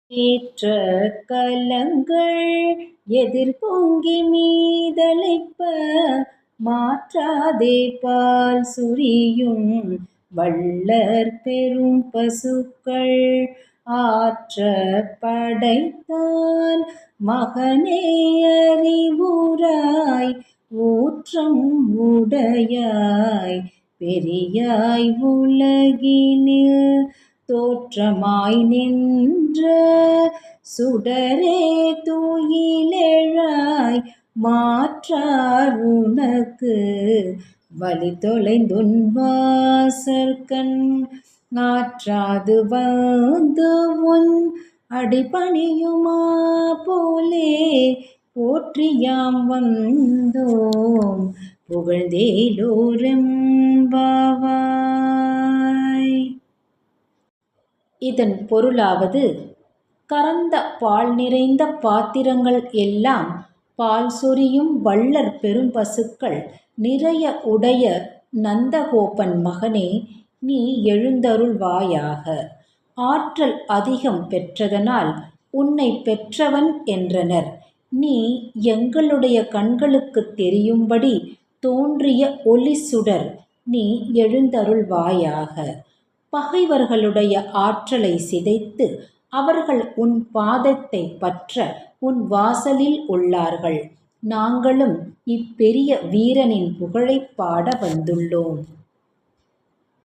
ஏற்ற கலங்கள் எதிர்பொங்கி மீதளிப்ப மாற்றாதே பால் சுரியும் வள்ளற் பெரும் பசுக்கள் ஆற்ற படைத்தான் மகனே அறிவுராய் ஊற்றம் உடையாய் பெரியாய் உலகினில் தோற்றமாய் நின்ற சுடரே துயிலெழாய் மாற்றார் உனக்கு வழி தொலைந்துன் வாசற்கண் ஆற்றாது வந்து உன் அடிபணியுமா போலே போற்றியாம் வந்தோம் புகழ்ந்தேலோரெம்பாவாய். இதன் பொருளாவது, கறந்த பால் நிறைந்த பாத்திரங்கள் எல்லாம் பால் சொரியும் வள்ளற் பெரும்பசுக்கள் நிறைய உடைய நந்தகோபன் மகனே, நீ எழுந்தருள்வாயாக. ஆற்றல் அதிகம் பெற்றதனால் உன்னை பெற்றவன் என்றனர். நீ எங்களுடைய கண்களுக்குத் தெரியும்படி தோன்றிய ஒளி சுடர், நீ எழுந்தருள்வாயாக. பகைவர்களுடைய ஆற்றலை சிதைத்து அவர்கள் உன் பாதத்தை பற்ற உன் வாசலில் உள்ளார்கள். நாங்களும் இப்பெரிய வீரனின் புகழைப் பாட வந்துள்ளோம்.